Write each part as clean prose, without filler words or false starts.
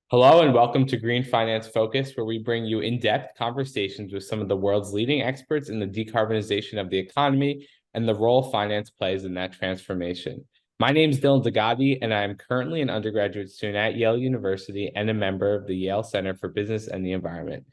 Hello and welcome to Green Finance Focus, where we bring you in-depth conversations with some of the world's leading experts in the decarbonization of the economy and the role finance plays in that transformation. My name is Dillard, and I am currently an undergraduate student at Yale University and a member of the Yale Center for Business and the Environment.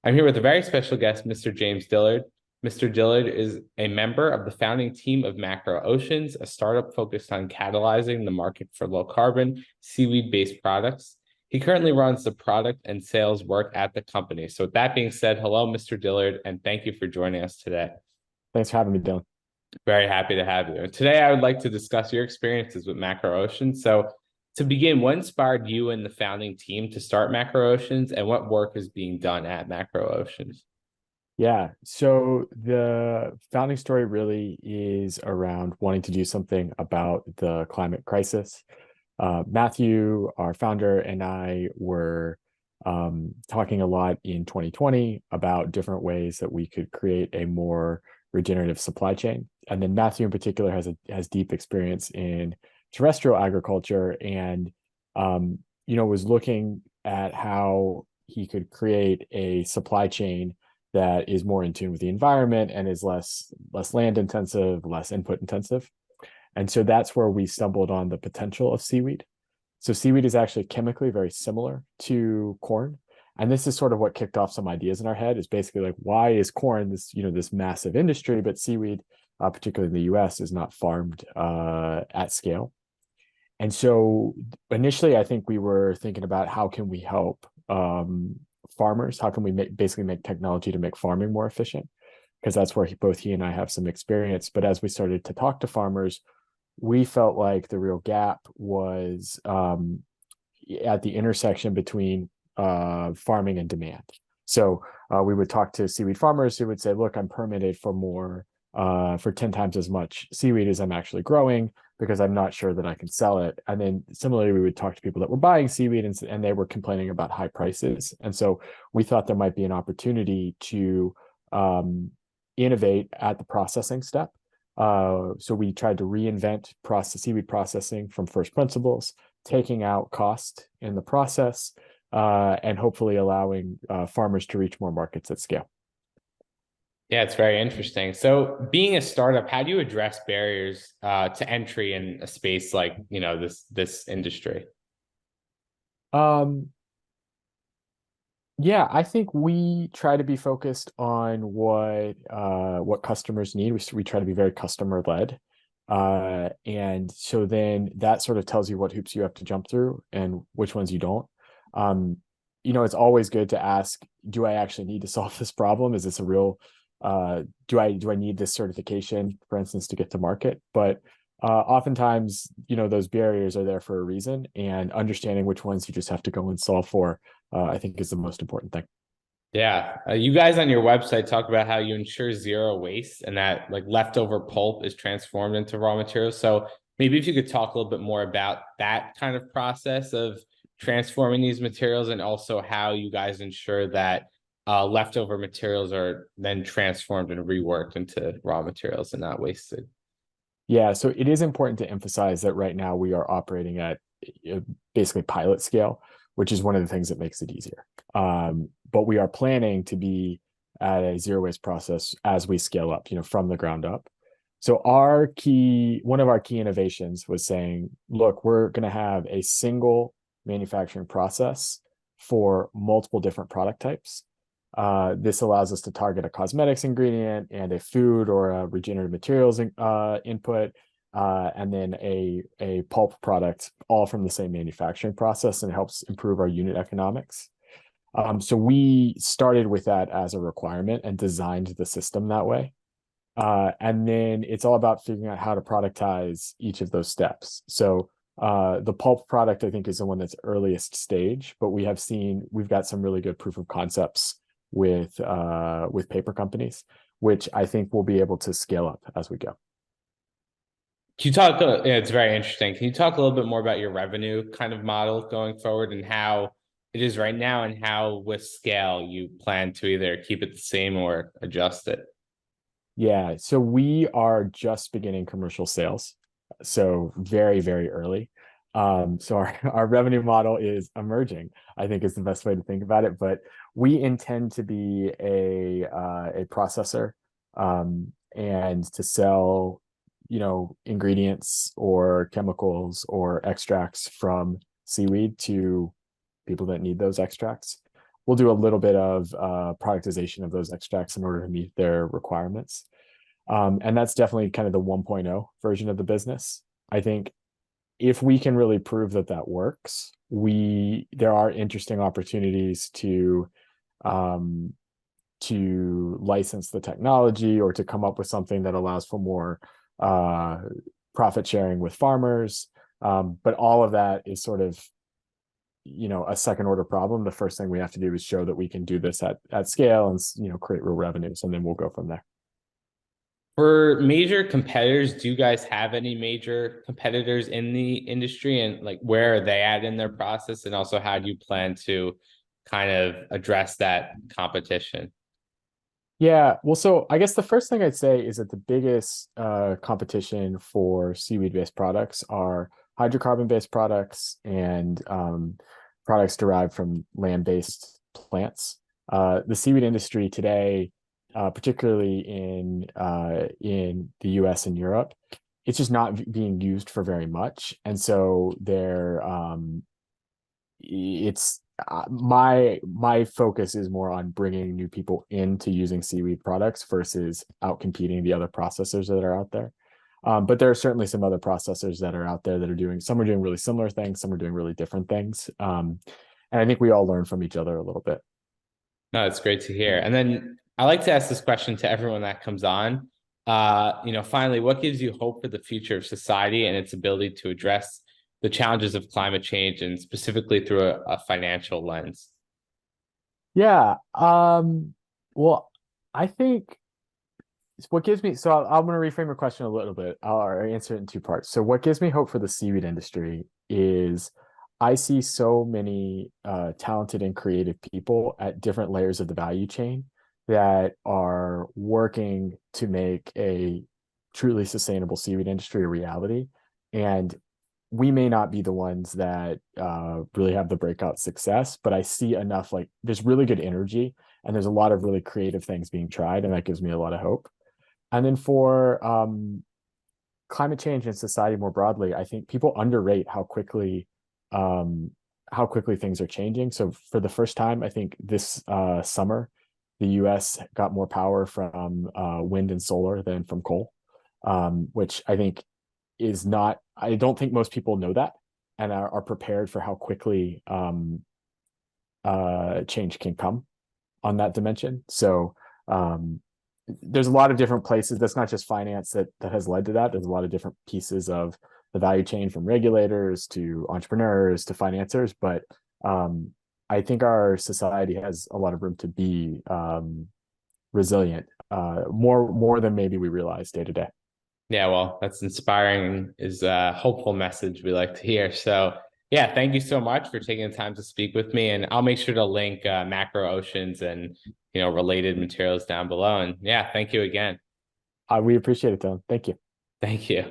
I'm here with a very special guest, Mr. James Dillard. Mr. Dillard is a member of the founding team of Macro Oceans, a startup focused on catalyzing the market for low-carbon, seaweed-based products. He currently runs the product and sales work at the company. So with that being said, hello, Mr. Dillard, and thank you for joining us today. Thanks for having me, Dylan. Very happy to have you. And today I would like to discuss your experiences with Macro Oceans. So to begin, what inspired you and the founding team to start Macro Oceans, and what work is being done at Macro Oceans? Yeah, so the founding story really is around wanting to do something about the climate crisis. Matthew, our founder, and I were talking a lot in 2020 about different ways that we could create a more regenerative supply chain. And then Matthew in particular has deep experience in terrestrial agriculture and was looking at how he could create a supply chain that is more in tune with the environment and is less land intensive, less input intensive. And so that's where we stumbled on the potential of seaweed. So seaweed is actually chemically very similar to corn. And this is sort of what kicked off some ideas in our head, is basically like, why is corn this massive industry, but seaweed, particularly in the US, is not farmed at scale. And so initially, I think we were thinking about how can we help farmers? How can we basically make technology to make farming more efficient? Because that's where both he and I have some experience. But as we started to talk to farmers, we felt like the real gap was at the intersection between farming and demand. So we would talk to seaweed farmers who would say, look, I'm permitted for 10 times as much seaweed as I'm actually growing because I'm not sure that I can sell it. And then similarly, we would talk to people that were buying seaweed and they were complaining about high prices. And so we thought there might be an opportunity to innovate at the processing step. So we tried to reinvent seaweed processing from first principles, taking out cost in the process, and hopefully allowing farmers to reach more markets at scale. Yeah, it's very interesting. So being a startup, how do you address barriers to entry in a space like, this industry? Um, yeah, I think we try to be focused on what customers need. We try to be very customer led. And so then that sort of tells you what hoops you have to jump through and which ones you don't. It's always good to ask, do I actually need to solve this problem? Is this a real do I need this certification, for instance, to get to market? But oftentimes, those barriers are there for a reason, and understanding which ones you just have to go and solve for, I think, is the most important thing. Yeah. You guys on your website talk about how you ensure zero waste and that like leftover pulp is transformed into raw materials. So maybe if you could talk a little bit more about that kind of process of transforming these materials and also how you guys ensure that leftover materials are then transformed and reworked into raw materials and not wasted. Yeah, so it is important to emphasize that right now we are operating at basically pilot scale, which is one of the things that makes it easier. But we are planning to be at a zero waste process as we scale up, from the ground up. So one of our key innovations was saying, look, we're going to have a single manufacturing process for multiple different product types. This allows us to target a cosmetics ingredient and a food or a regenerative materials input, and then a pulp product, all from the same manufacturing process, and helps improve our unit economics. So we started with that as a requirement and designed the system that way. And then it's all about figuring out how to productize each of those steps. So the pulp product, I think, is the one that's earliest stage, but we've got some really good proof of concepts with paper companies, which I think we'll be able to scale up as we go. Can you talk? Yeah, it's very interesting. Can you talk a little bit more about your revenue kind of model going forward and how it is right now and how with scale you plan to either keep it the same or adjust it? Yeah, so we are just beginning commercial sales, so very, very early. So our revenue model is emerging, I think is the best way to think about it. But we intend to be a processor, and to sell, ingredients or chemicals or extracts from seaweed to people that need those extracts. We'll do a little bit of productization of those extracts in order to meet their requirements. And that's definitely kind of the 1.0 version of the business. I think if we can really prove that that works, there are interesting opportunities um, to license the technology or to come up with something that allows for more uh, profit sharing with farmers. But all of that is sort of, a second order problem. The first thing we have to do is show that we can do this at scale and, create real revenues, and then we'll go from there. For major competitors, do you guys have any major competitors in the industry, and like where are they at in their process? And also how do you plan to kind of address that competition? Yeah, well, so I guess the first thing I'd say is that the biggest competition for seaweed-based products are hydrocarbon-based products and products derived from land-based plants. The seaweed industry today, particularly in the U.S. and Europe, it's just not being used for very much, and so it's my focus is more on bringing new people into using seaweed products versus out competing the other processors that are out there. But there are certainly some other processors that are out there that are doing, some are doing really similar things, some are doing really different things. And I think we all learn from each other a little bit. No, it's great to hear. And then I like to ask this question to everyone that comes on. Finally, what gives you hope for the future of society and its ability to address the challenges of climate change, and specifically through a financial lens? Yeah. Well, I think what gives me, so I'm going to reframe your question a little bit. I'll answer it in two parts. So what gives me hope for the seaweed industry is I see so many talented and creative people at different layers of the value chain that are working to make a truly sustainable seaweed industry a reality. And we may not be the ones that really have the breakout success, but I see enough, like there's really good energy and there's a lot of really creative things being tried, and that gives me a lot of hope. And then for climate change and society more broadly, I think people underrate how quickly things are changing. So for the first time, I think this summer, the U.S. got more power from wind and solar than from coal, which I think is not. I don't think most people know that and are prepared for how quickly change can come on that dimension. So there's a lot of different places. That's not just finance that has led to that. There's a lot of different pieces of the value chain, from regulators to entrepreneurs to financiers. But I think our society has a lot of room to be resilient, more than maybe we realize day to day. Yeah, well, that's inspiring, is a hopeful message we like to hear. So yeah, thank you so much for taking the time to speak with me. And I'll make sure to link Macro Oceans and related materials down below. And yeah, thank you again. We appreciate it, Dylan. Thank you. Thank you.